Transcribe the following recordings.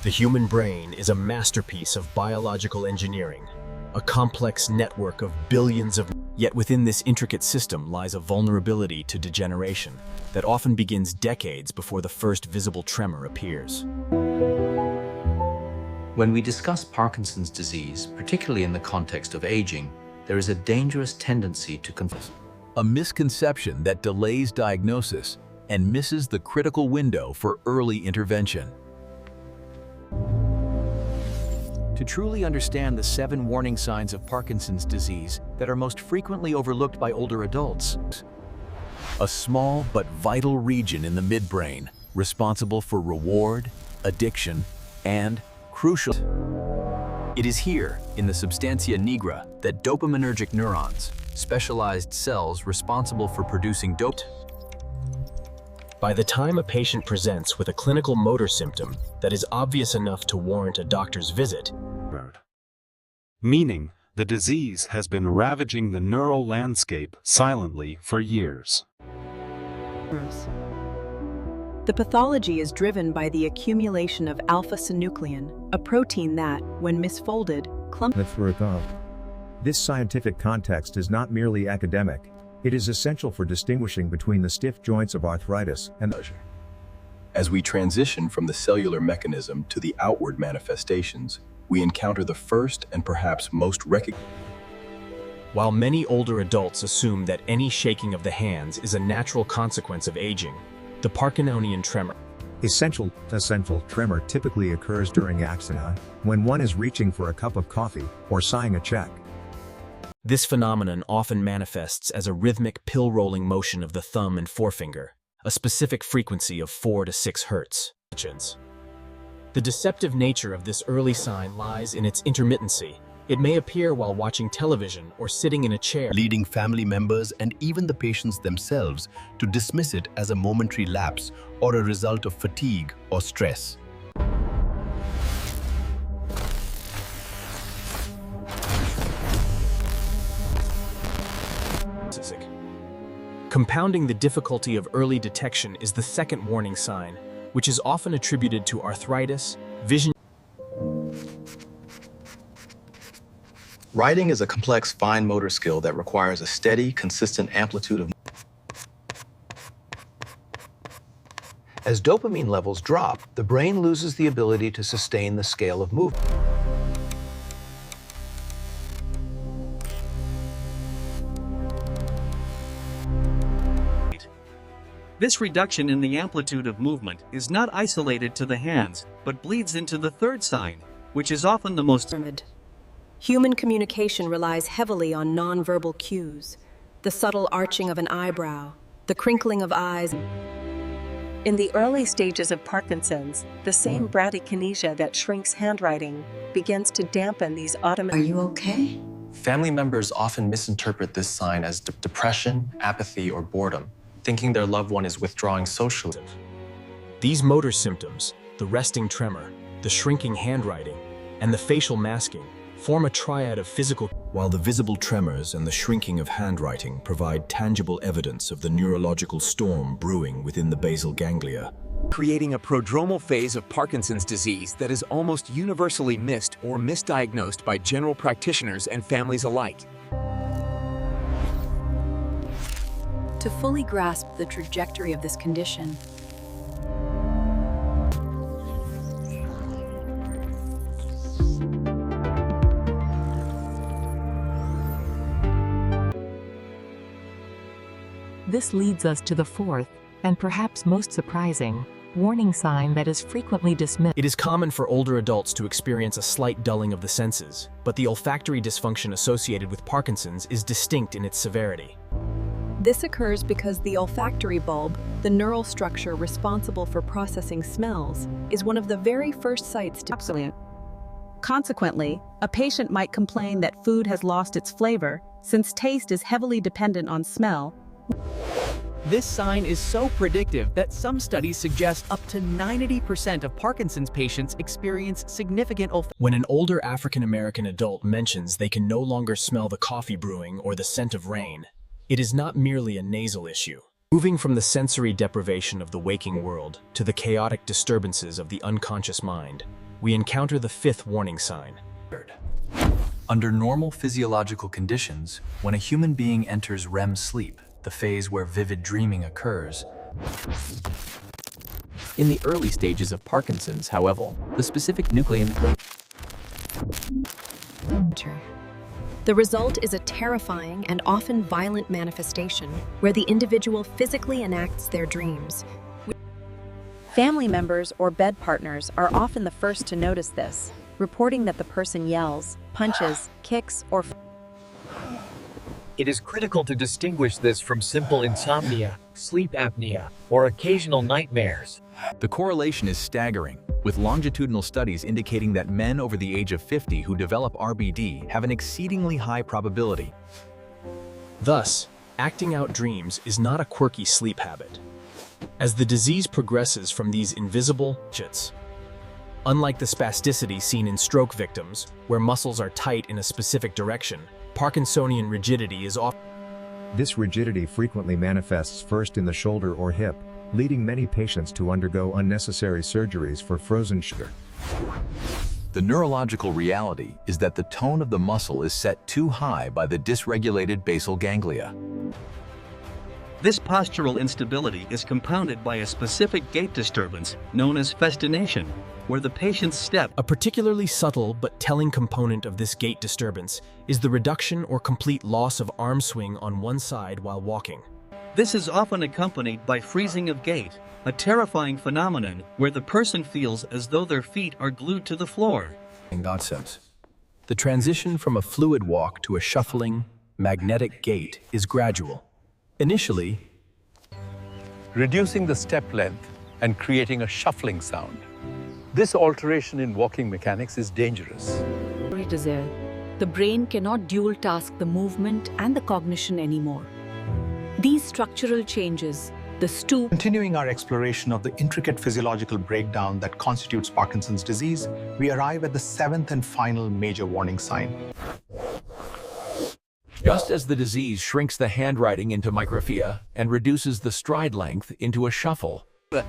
The human brain is a masterpiece of biological engineering, a complex network of billions of... Yet within this intricate system lies a vulnerability to degeneration that often begins decades before the first visible tremor appears. When we discuss Parkinson's disease, particularly in the context of aging, there is a dangerous tendency to confuse. A misconception that delays diagnosis and misses the critical window for early intervention. To truly understand the 7 warning signs of Parkinson's disease that are most frequently overlooked by older adults. A small but vital region in the midbrain, responsible for reward, addiction, and, crucial, it is here, in the substantia nigra, that dopaminergic neurons, specialized cells responsible for producing dope. By the time a patient presents with a clinical motor symptom that is obvious enough to warrant a doctor's visit, meaning the disease has been ravaging the neural landscape silently for years. The pathology is driven by the accumulation of alpha-synuclein, a protein that, when misfolded, This scientific context is not merely academic. It is essential for distinguishing between the stiff joints of arthritis and As we transition from the cellular mechanism to the outward manifestations, we encounter the first and perhaps most recognizable. While many older adults assume that any shaking of the hands is a natural consequence of aging, the Parkinsonian tremor. Essential tremor typically occurs during accident, when one is reaching for a cup of coffee or signing a check. This phenomenon often manifests as a rhythmic pill-rolling motion of the thumb and forefinger, a specific frequency of 4 to 6 Hz. The deceptive nature of this early sign lies in its intermittency. It may appear while watching television or sitting in a chair, Leading family members and even the patients themselves to dismiss it as a momentary lapse or a result of fatigue or stress. Compounding the difficulty of early detection is the second warning sign, which is often attributed to arthritis, vision. Writing is a complex fine motor skill that requires a steady, consistent amplitude of. As dopamine levels drop, the brain loses the ability to sustain the scale of movement. This reduction in the amplitude of movement is not isolated to the hands, but bleeds into the third sign, which is often the most. Human communication relies heavily on nonverbal cues, the subtle arching of an eyebrow, the crinkling of eyes. In the early stages of Parkinson's, the same bradykinesia that shrinks handwriting begins to dampen these automatic. Are you okay? Family members often misinterpret this sign as depression, apathy, or boredom, thinking their loved one is withdrawing socially. These motor symptoms, the resting tremor, the shrinking handwriting, and the facial masking, form a triad of physical. While the visible tremors and the shrinking of handwriting provide tangible evidence of the neurological storm brewing within the basal ganglia, Creating a prodromal phase of Parkinson's disease that is almost universally missed or misdiagnosed by general practitioners and families alike. To fully grasp the trajectory of this condition, this leads us to the fourth, and perhaps most surprising, warning sign that is frequently dismissed. It is common for older adults to experience a slight dulling of the senses, but the olfactory dysfunction associated with Parkinson's is distinct in its severity. this occurs because the olfactory bulb, the neural structure responsible for processing smells, is one of the very first sites to Absolute. Consequently, a patient might complain that food has lost its flavor, since taste is heavily dependent on smell. This sign is so predictive that some studies suggest up to 90% of Parkinson's patients experience significant olfactory. When an older African-American adult mentions they can no longer smell the coffee brewing or the scent of rain, it is not merely a nasal issue. Moving from the sensory deprivation of the waking world to the chaotic disturbances of the unconscious mind, we encounter the fifth warning sign. Under normal physiological conditions, when a human being enters REM sleep, the phase where vivid dreaming occurs, In the early stages of Parkinson's, however, the specific nucleus. The result is a terrifying and often violent manifestation where the individual physically enacts their dreams. Family members or bed partners are often the first to notice this, reporting that the person yells, punches, kicks, or It is critical to distinguish this from simple insomnia, sleep apnea, or occasional nightmares. The correlation is staggering, with longitudinal studies indicating that men over the age of 50 who develop RBD have an exceedingly high probability. Thus, acting out dreams is not a quirky sleep habit. As the disease progresses from these invisible jits, unlike the spasticity seen in stroke victims, where muscles are tight in a specific direction, Parkinsonian rigidity is often. This rigidity frequently manifests first in the shoulder or hip, leading many patients to undergo unnecessary surgeries for frozen shoulder. The neurological reality is that the tone of the muscle is set too high by the dysregulated basal ganglia. This postural instability is compounded by a specific gait disturbance known as festination, where the patient's step. A particularly subtle but telling component of this gait disturbance is the reduction or complete loss of arm swing on one side while walking. This is often accompanied by freezing of gait, a terrifying phenomenon where the person feels as though their feet are glued to the floor. Nonsense. The transition from a fluid walk to a shuffling, magnetic gait is gradual. Initially, reducing the step length and creating a shuffling sound. This alteration in walking mechanics is dangerous. The brain cannot dual task the movement and the cognition anymore. These structural changes, the stoop. Continuing our exploration of the intricate physiological breakdown that constitutes Parkinson's disease, we arrive at the seventh and final major warning sign. just as the disease shrinks the handwriting into microphia and reduces the stride length into a shuffle. But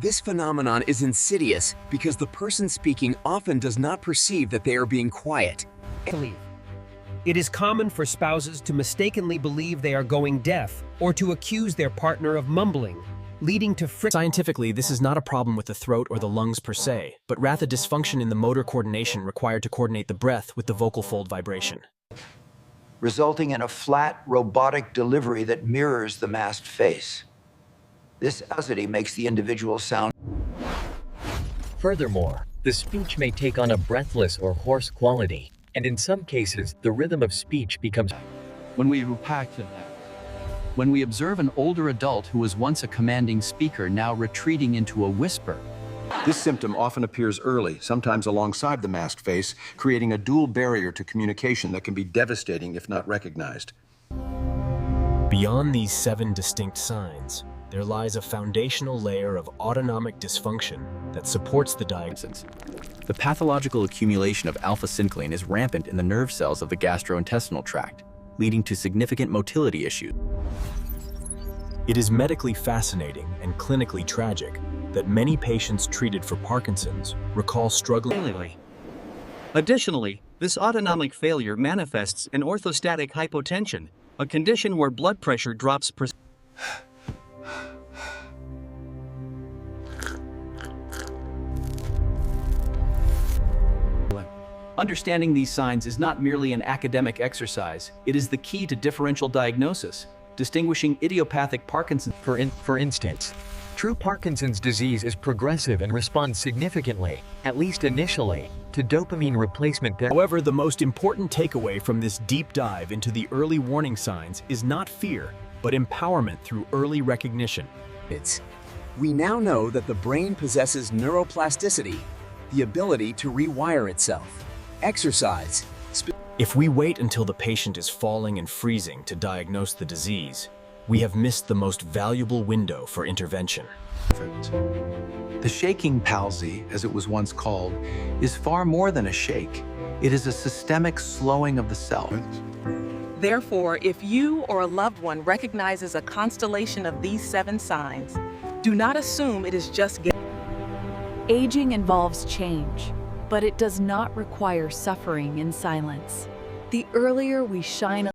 this phenomenon is insidious because the person speaking often does not perceive that they are being quiet. It is common for spouses to mistakenly believe they are going deaf or to accuse their partner of mumbling, leading to friction. Scientifically, this is not a problem with the throat or the lungs per se, but rather dysfunction in the motor coordination required to coordinate the breath with the vocal fold vibration, resulting in a flat, robotic delivery that mirrors the masked face. This audacity makes the individual sound. Furthermore, the speech may take on a breathless or hoarse quality, and in some cases, the rhythm of speech becomes. When we observe an older adult who was once a commanding speaker now retreating into a whisper. This symptom often appears early, sometimes alongside the masked face, creating a dual barrier to communication that can be devastating if not recognized. Beyond these 7 distinct signs, there lies a foundational layer of autonomic dysfunction that supports the diagnosis. The pathological accumulation of alpha-synuclein is rampant in the nerve cells of the gastrointestinal tract, leading to significant motility issues. It is medically fascinating and clinically tragic that many patients treated for Parkinson's recall struggling. Additionally, this autonomic failure manifests in orthostatic hypotension, a condition where blood pressure drops Understanding these signs is not merely an academic exercise, it is the key to differential diagnosis, distinguishing idiopathic Parkinson's. For instance, true Parkinson's disease is progressive and responds significantly, at least initially, to dopamine replacement therapy. However, the most important takeaway from this deep dive into the early warning signs is not fear, but empowerment through early recognition. We now know that the brain possesses neuroplasticity, the ability to rewire itself. Exercise. If we wait until the patient is falling and freezing to diagnose the disease, we have missed the most valuable window for intervention. The shaking palsy, as it was once called, is far more than a shake. It is a systemic slowing of the self. Therefore, if you or a loved one recognizes a constellation of these 7 signs, do not assume it is just Aging involves change, but it does not require suffering in silence. The earlier we shine